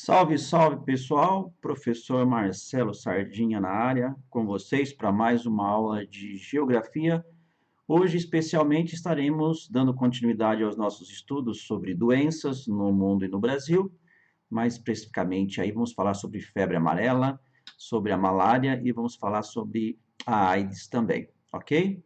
Salve, salve pessoal, professor Marcelo Sardinha na área, com vocês para mais uma aula de Geografia. Hoje, especialmente, estaremos dando continuidade aos nossos estudos sobre doenças no mundo e no Brasil. Mais especificamente, aí vamos falar sobre febre amarela, sobre a malária e vamos falar sobre a AIDS também, ok?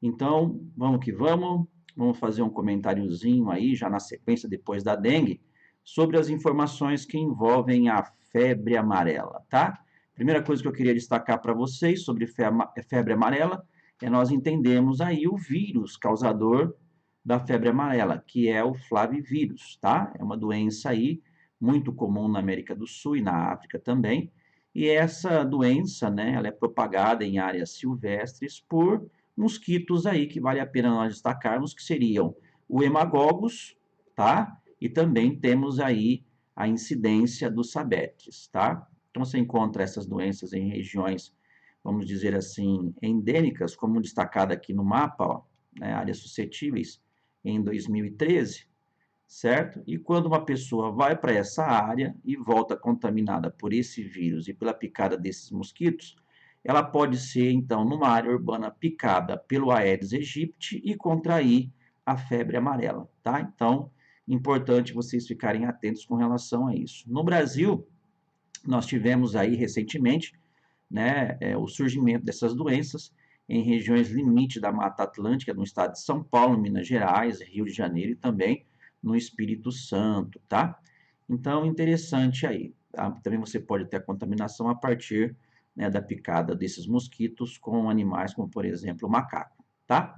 Então, vamos que vamos. Vamos fazer um comentáriozinho aí, já na sequência, depois da dengue, sobre as informações que envolvem a febre amarela, tá? Primeira coisa que eu queria destacar para vocês sobre febre amarela é nós entendemos aí o vírus causador da febre amarela, que é o flavivírus, tá? É uma doença aí muito comum na América do Sul e na África também. E essa doença, né, ela é propagada em áreas silvestres por mosquitos aí que vale a pena nós destacarmos, que seriam o hemagogos, tá? E também temos aí a incidência dos sabetes, tá? Então você encontra essas doenças em regiões, vamos dizer assim, endêmicas, como destacado aqui no mapa, ó, né, áreas suscetíveis em 2013, certo? E quando uma pessoa vai para essa área e volta contaminada por esse vírus e pela picada desses mosquitos, ela pode ser, então, numa área urbana picada pelo Aedes aegypti e contrair a febre amarela, tá? Então, importante vocês ficarem atentos com relação a isso. No Brasil, nós tivemos aí recentemente, né, o surgimento dessas doenças em regiões limite da Mata Atlântica, no estado de São Paulo, Minas Gerais, Rio de Janeiro e também no Espírito Santo, tá? Então, interessante aí. Tá? Também você pode ter a contaminação a partir, né, da picada desses mosquitos com animais como, por exemplo, o macaco, tá?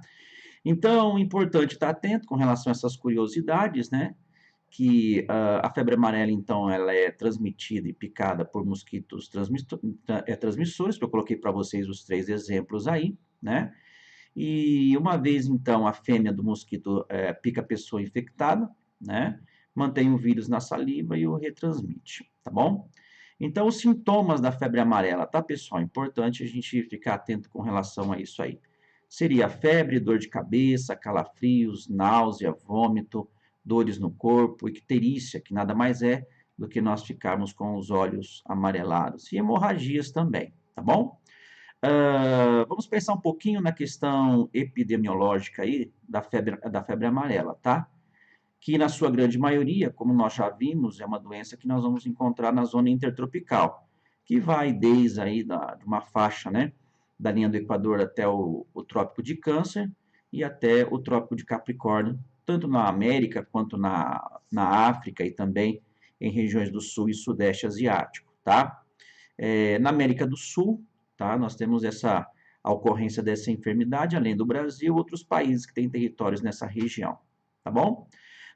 Então, importante estar atento com relação a essas curiosidades, né? Que a febre amarela, então, ela é transmitida e picada por mosquitos transmissores, que eu coloquei para vocês os 3 exemplos aí, né? E uma vez, então, a fêmea do mosquito pica a pessoa infectada, né? Mantém o vírus na saliva e o retransmite, tá bom? Então, os sintomas da febre amarela, tá, pessoal? Importante a gente ficar atento com relação a isso aí. Seria febre, dor de cabeça, calafrios, náusea, vômito, dores no corpo, icterícia, que nada mais é do que nós ficarmos com os olhos amarelados, e hemorragias também, tá bom? Vamos pensar um pouquinho na questão epidemiológica aí da febre amarela, tá? Que na sua grande maioria, como nós já vimos, é uma doença que nós vamos encontrar na zona intertropical, que vai desde aí de uma faixa, né, da linha do Equador até o Trópico de Câncer e até o Trópico de Capricórnio, tanto na América quanto na África e também em regiões do Sul e Sudeste Asiático, tá? Na América do Sul, tá, nós temos a ocorrência dessa enfermidade, além do Brasil, outros países que têm territórios nessa região, tá bom?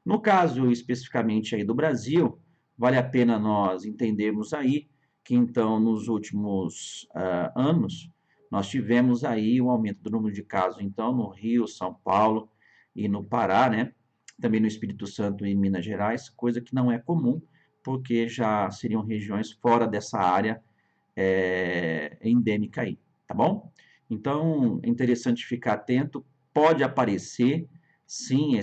No caso especificamente aí do Brasil, vale a pena nós entendermos aí que então nos últimos anos nós tivemos aí um aumento do número de casos então no Rio, São Paulo e no Pará, né? Também no Espírito Santo e Minas Gerais, coisa que não é comum, porque já seriam regiões fora dessa área endêmica aí, tá bom? Então, é interessante ficar atento, pode aparecer, sim,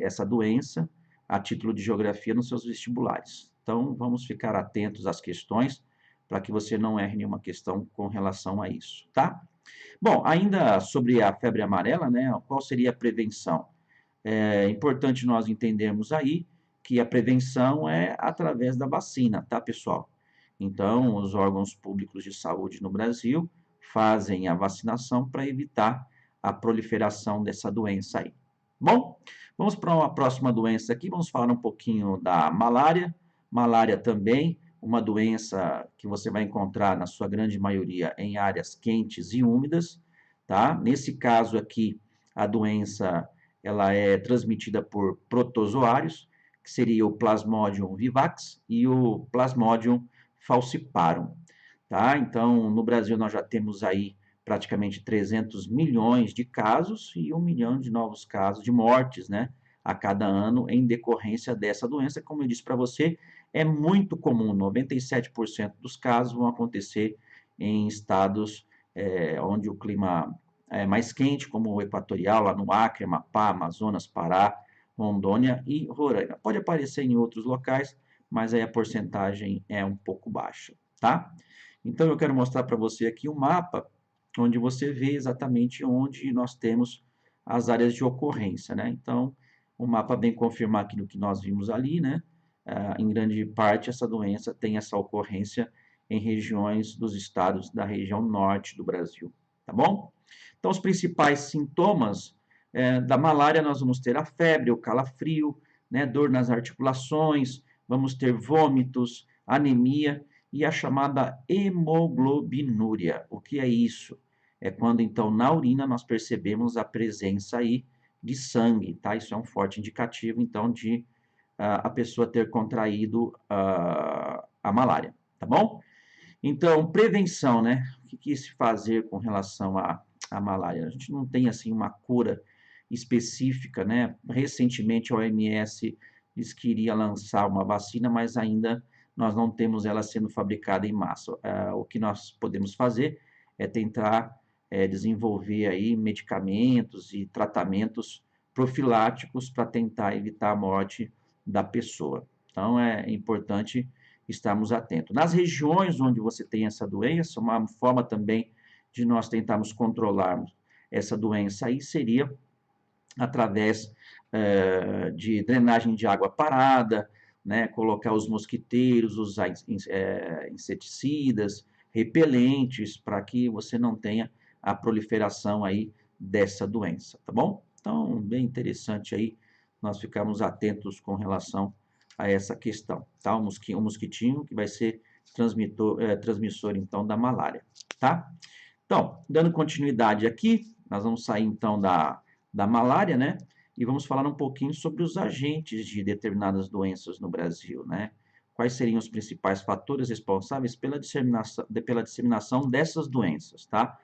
essa doença, a título de geografia nos seus vestibulares. Então, vamos ficar atentos às questões, para que você não erre nenhuma questão com relação a isso, tá? Bom, ainda sobre a febre amarela, né, qual seria a prevenção? É importante nós entendermos aí que a prevenção é através da vacina, tá, pessoal? Então, os órgãos públicos de saúde no Brasil fazem a vacinação para evitar a proliferação dessa doença aí. Bom, vamos para uma próxima doença aqui, vamos falar um pouquinho da malária. Malária também, uma doença que você vai encontrar, na sua grande maioria, em áreas quentes e úmidas, tá? Nesse caso aqui, a doença ela é transmitida por protozoários, que seria o Plasmodium vivax e o Plasmodium falciparum, tá? Então, no Brasil nós já temos aí praticamente 300 milhões de casos e 1 milhão de novos casos de mortes, né, a cada ano em decorrência dessa doença. Como eu disse para você, é muito comum, 97% dos casos vão acontecer em estados onde o clima é mais quente, como o equatorial, lá no Acre, Amapá, Amazonas, Pará, Rondônia e Roraima. Pode aparecer em outros locais, mas aí a porcentagem é um pouco baixa, tá? Então eu quero mostrar para você aqui um mapa onde você vê exatamente onde nós temos as áreas de ocorrência, né? Então, o mapa vem confirmar aquilo que nós vimos ali, né? Em grande parte, essa doença tem essa ocorrência em regiões dos estados da região norte do Brasil, tá bom? Então, os principais sintomas da malária, nós vamos ter a febre, o calafrio, né? Dor nas articulações, vamos ter vômitos, anemia e a chamada hemoglobinúria. O que é isso? É quando, então, na urina nós percebemos a presença aí de sangue, tá? Isso é um forte indicativo, então, de a pessoa ter contraído a malária, tá bom? Então, prevenção, né? O que se fazer com relação à malária? A gente não tem, assim, uma cura específica, né? Recentemente, a OMS disse que iria lançar uma vacina, mas ainda nós não temos ela sendo fabricada em massa. O que nós podemos fazer é tentar desenvolver aí medicamentos e tratamentos profiláticos para tentar evitar a morte da pessoa. Então, é importante estarmos atentos. Nas regiões onde você tem essa doença, uma forma também de nós tentarmos controlarmos essa doença aí seria através de drenagem de água parada, né, colocar os mosquiteiros, usar inseticidas, repelentes, para que você não tenha a proliferação aí dessa doença, tá bom? Então, bem interessante aí nós ficarmos atentos com relação a essa questão, tá? O mosquitinho que vai ser transmissor, então, da malária, tá? Então, dando continuidade aqui, nós vamos sair, então, da malária, né? E vamos falar um pouquinho sobre os agentes de determinadas doenças no Brasil, né? Quais seriam os principais fatores responsáveis pela disseminação dessas doenças, tá?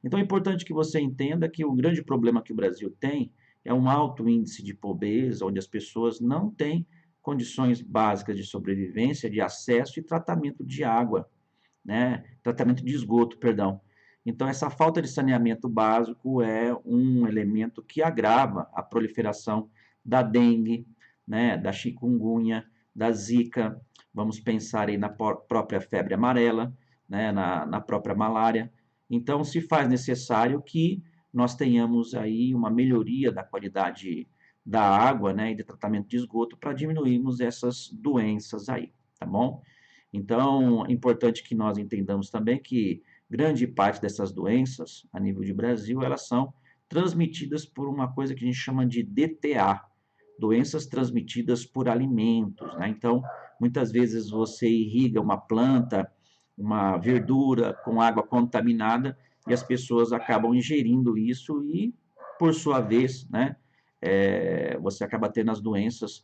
Então é importante que você entenda que o grande problema que o Brasil tem é um alto índice de pobreza, onde as pessoas não têm condições básicas de sobrevivência, de acesso e tratamento de água, né? Tratamento de esgoto, perdão. Então, essa falta de saneamento básico é um elemento que agrava a proliferação da dengue, né, da chikungunya, da zika, vamos pensar aí na própria febre amarela, né, na própria malária. Então, se faz necessário que nós tenhamos aí uma melhoria da qualidade da água, né, e de tratamento de esgoto para diminuirmos essas doenças aí, tá bom? Então, é importante que nós entendamos também que grande parte dessas doenças, a nível de Brasil, elas são transmitidas por uma coisa que a gente chama de DTA, doenças transmitidas por alimentos, né? Então, muitas vezes você irriga uma planta, uma verdura com água contaminada e as pessoas acabam ingerindo isso e, por sua vez, né, você acaba tendo as doenças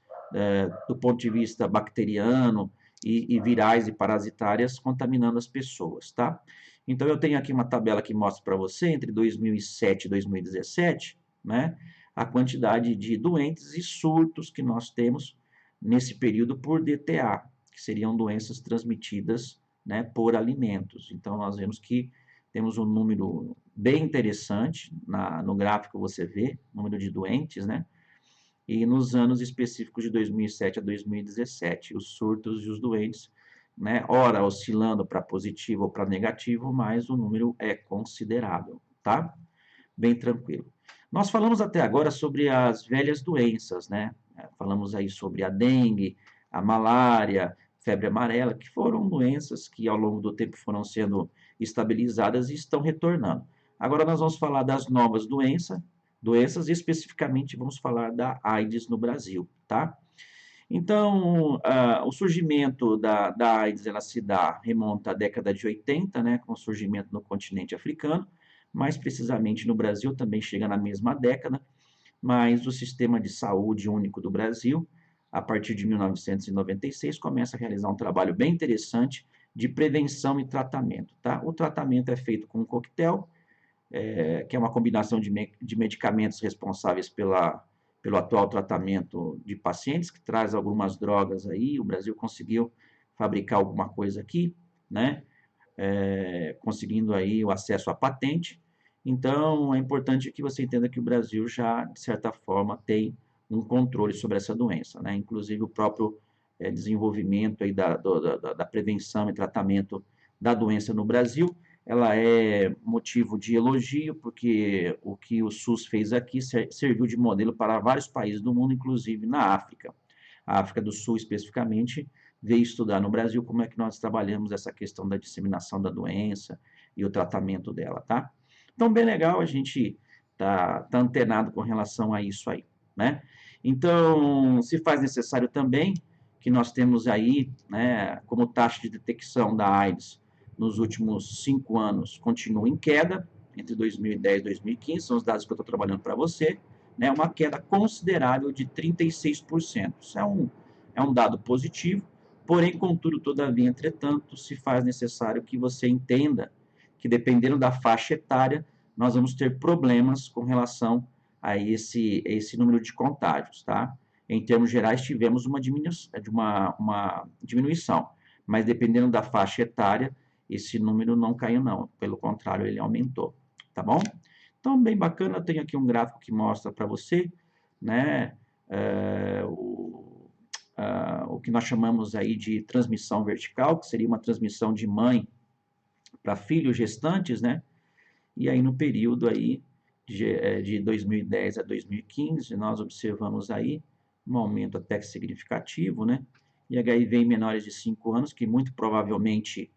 do ponto de vista bacteriano e virais e parasitárias contaminando as pessoas, tá? Então, eu tenho aqui uma tabela que mostra para você, entre 2007 e 2017, né, a quantidade de doentes e surtos que nós temos nesse período por DTA, que seriam doenças transmitidas, né, por alimentos. Então, nós vemos que temos um número bem interessante, no gráfico você vê, número de doentes, né, e nos anos específicos de 2007 a 2017, os surtos e os doentes, né, ora oscilando para positivo ou para negativo, mas o número é considerável, tá? Bem tranquilo. Nós falamos até agora sobre as velhas doenças, né? Falamos aí sobre a dengue, a malária, febre amarela, que foram doenças que ao longo do tempo foram sendo estabilizadas e estão retornando. Agora nós vamos falar das novas doenças e especificamente vamos falar da AIDS no Brasil, tá? Então, o surgimento da AIDS, ela se remonta à década de 80, né, com o surgimento no continente africano, mais precisamente no Brasil, também chega na mesma década, mas o Sistema de Saúde Único do Brasil, a partir de 1996, começa a realizar um trabalho bem interessante de prevenção e tratamento, tá? O tratamento é feito com um coquetel, que é uma combinação de medicamentos responsáveis pelo atual tratamento de pacientes, que traz algumas drogas aí, o Brasil conseguiu fabricar alguma coisa aqui, né? Conseguindo aí o acesso à patente. Então, é importante que você entenda que o Brasil já, de certa forma, tem um controle sobre essa doença, né? Inclusive, o próprio desenvolvimento aí da prevenção e tratamento da doença no Brasil. Ela é motivo de elogio, porque o que o SUS fez aqui serviu de modelo para vários países do mundo, inclusive na África. A África do Sul, especificamente, veio estudar no Brasil como é que nós trabalhamos essa questão da disseminação da doença e o tratamento dela, tá? Então, bem legal, a gente tá antenado com relação a isso aí, né? Então, se faz necessário também que nós temos aí, né, como taxa de detecção da AIDS nos últimos 5 anos continua em queda, entre 2010 e 2015, são os dados que eu estou trabalhando para você, né, uma queda considerável de 36%. Isso é um dado positivo, porém, contudo, todavia, entretanto, se faz necessário que você entenda que, dependendo da faixa etária, nós vamos ter problemas com relação a esse número de contágios, tá? Em termos gerais, tivemos uma diminuição, mas dependendo da faixa etária, esse número não caiu não, pelo contrário, ele aumentou, tá bom? Então, bem bacana, eu tenho aqui um gráfico que mostra para você, né, o que nós chamamos aí de transmissão vertical, que seria uma transmissão de mãe para filhos gestantes, né, e aí no período aí de 2010 a 2015, nós observamos aí um aumento até que significativo, né, e HIV em menores de 5 anos, que muito provavelmente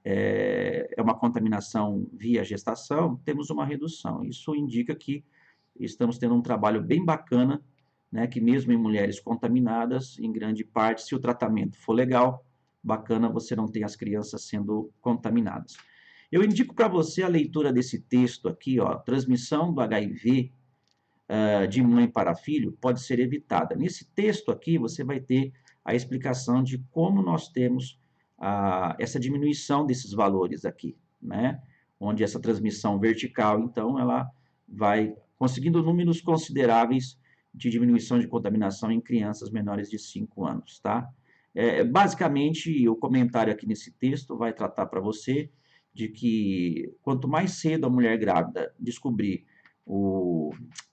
é uma contaminação via gestação, temos uma redução. Isso indica que estamos tendo um trabalho bem bacana, né, que mesmo em mulheres contaminadas, em grande parte, se o tratamento for legal, bacana, você não tem as crianças sendo contaminadas. Eu indico para você a leitura desse texto aqui, ó, transmissão do HIV de mãe para filho pode ser evitada. Nesse texto aqui, você vai ter a explicação de como nós temos essa diminuição desses valores aqui, né? Onde essa transmissão vertical, então, ela vai conseguindo números consideráveis de diminuição de contaminação em crianças menores de 5 anos, tá? Basicamente, o comentário aqui nesse texto vai tratar para você de que quanto mais cedo a mulher grávida descobrir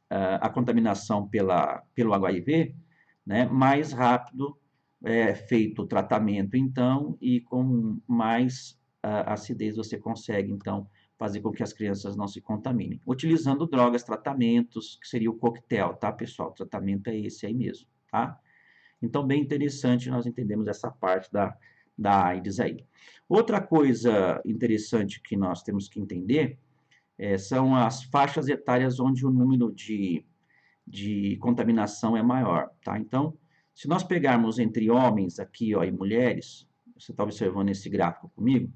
a contaminação pelo HIV, né, mais rápido é feito o tratamento, então, e com mais acidez você consegue, então, fazer com que as crianças não se contaminem. Utilizando drogas, tratamentos, que seria o coquetel, tá, pessoal? O tratamento é esse aí mesmo, tá? Então, bem interessante nós entendemos essa parte da AIDS aí. Outra coisa interessante que nós temos que entender são as faixas etárias onde o número de contaminação é maior, tá? Então, se nós pegarmos entre homens aqui, ó, e mulheres, você está observando esse gráfico comigo,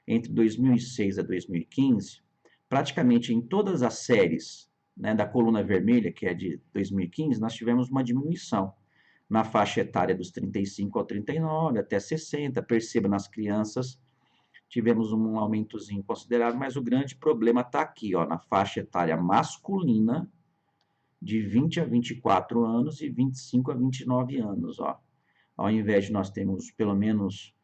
entre 2006 a 2015, praticamente em todas as séries, né, da coluna vermelha, que é de 2015, nós tivemos uma diminuição na faixa etária dos 35 ao 39, até 60, perceba nas crianças, tivemos um aumentozinho considerável, mas o grande problema está aqui, ó, na faixa etária masculina, de 20 a 24 anos e 25 a 29 anos, ó. Ao invés de nós termos pelo menos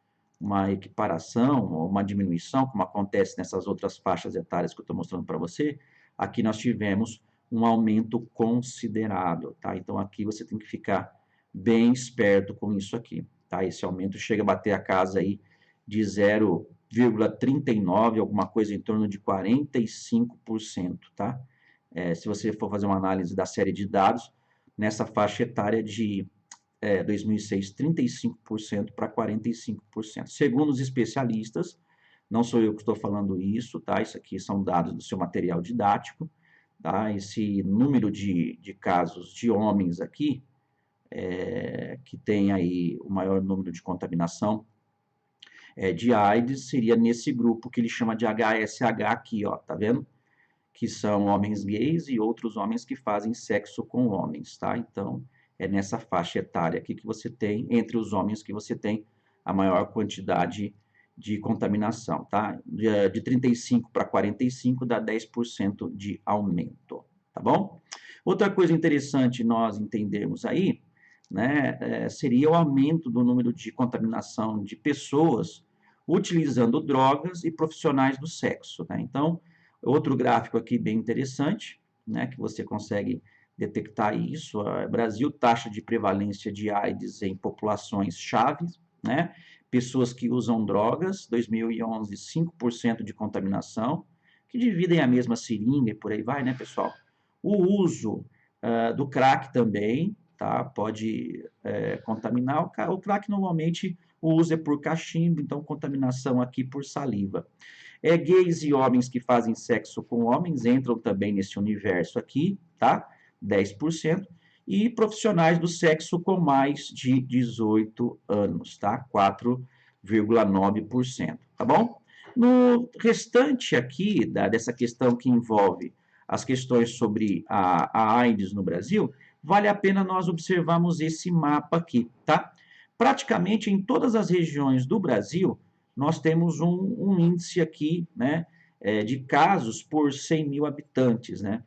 uma equiparação ou uma diminuição, como acontece nessas outras faixas etárias que eu estou mostrando para você, aqui nós tivemos um aumento considerável, tá? Então aqui você tem que ficar bem esperto com isso aqui, tá? Esse aumento chega a bater a casa aí de 0,39, alguma coisa em torno de 45%, tá? Se você for fazer uma análise da série de dados, nessa faixa etária de 2006, 35% para 45%. Segundo os especialistas, não sou eu que estou falando isso, tá? Isso aqui são dados do seu material didático, tá? Esse número de casos de homens aqui, que tem aí o maior número de contaminação de AIDS, seria nesse grupo que ele chama de HSH aqui, ó, tá vendo? Que são homens gays e outros homens que fazem sexo com homens, tá? Então, é nessa faixa etária aqui que você tem, entre os homens, que você tem a maior quantidade de contaminação, tá? De 35 para 45 dá 10% de aumento, tá bom? Outra coisa interessante nós entendermos aí, né, seria o aumento do número de contaminação de pessoas utilizando drogas e profissionais do sexo, né? Então, outro gráfico aqui bem interessante, né, que você consegue detectar isso. Brasil, taxa de prevalência de AIDS em populações chaves, né? Pessoas que usam drogas, 2011, 5% de contaminação, que dividem a mesma seringa e por aí vai, né, pessoal? O uso do crack também, tá? Pode contaminar. O crack normalmente o uso é por cachimbo, então contaminação aqui por saliva. Gays e homens que fazem sexo com homens entram também nesse universo aqui, tá? 10%. E profissionais do sexo com mais de 18 anos, tá? 4,9%, tá bom? No restante aqui, dessa questão que envolve as questões sobre a AIDS no Brasil, vale a pena nós observarmos esse mapa aqui, tá? Praticamente em todas as regiões do Brasil, nós temos um índice aqui, né, de casos por 100 mil habitantes, né?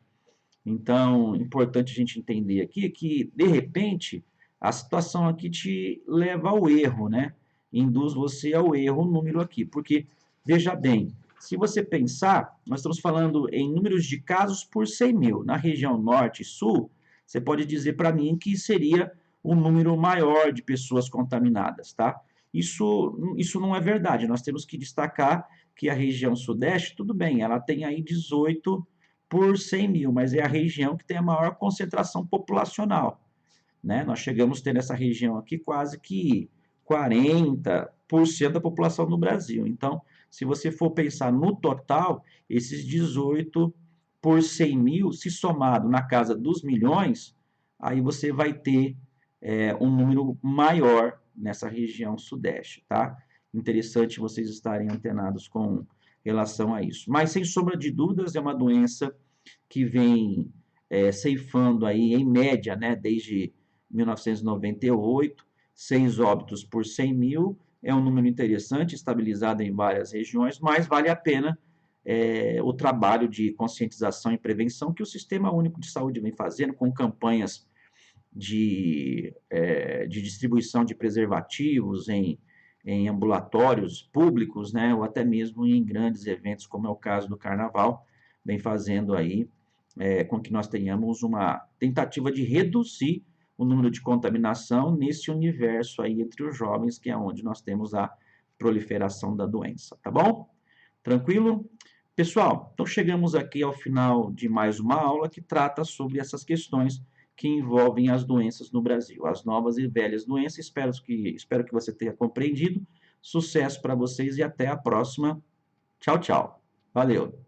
Então, importante a gente entender aqui que, de repente, a situação aqui te leva ao erro, né? Induz você ao erro o número aqui, porque, veja bem, se você pensar, nós estamos falando em números de casos por 100 mil. Na região norte e sul, você pode dizer para mim que seria um número maior de pessoas contaminadas, tá? Isso não é verdade. Nós temos que destacar que a região sudeste, tudo bem, ela tem aí 18 por 100 mil, mas é a região que tem a maior concentração populacional, né? Nós chegamos a ter nessa região aqui quase que 40% da população do Brasil. Então, se você for pensar no total, esses 18 por 100 mil, se somado na casa dos milhões, aí você vai ter um número maior nessa região sudeste, tá? Interessante vocês estarem antenados com relação a isso. Mas, sem sombra de dúvidas, é uma doença que vem ceifando aí, em média, né, desde 1998, 6 óbitos por 100 mil, é um número interessante, estabilizado em várias regiões, mas vale a pena o trabalho de conscientização e prevenção que o Sistema Único de Saúde vem fazendo, com campanhas de distribuição de preservativos em ambulatórios públicos, né, ou até mesmo em grandes eventos, como é o caso do Carnaval, vem fazendo aí com que nós tenhamos uma tentativa de reduzir o número de contaminação nesse universo aí entre os jovens, que é onde nós temos a proliferação da doença, tá bom? Tranquilo? Pessoal, então chegamos aqui ao final de mais uma aula que trata sobre essas questões que envolvem as doenças no Brasil, as novas e velhas doenças. Espero que você tenha compreendido. Sucesso para vocês e até a próxima. Tchau, tchau. Valeu.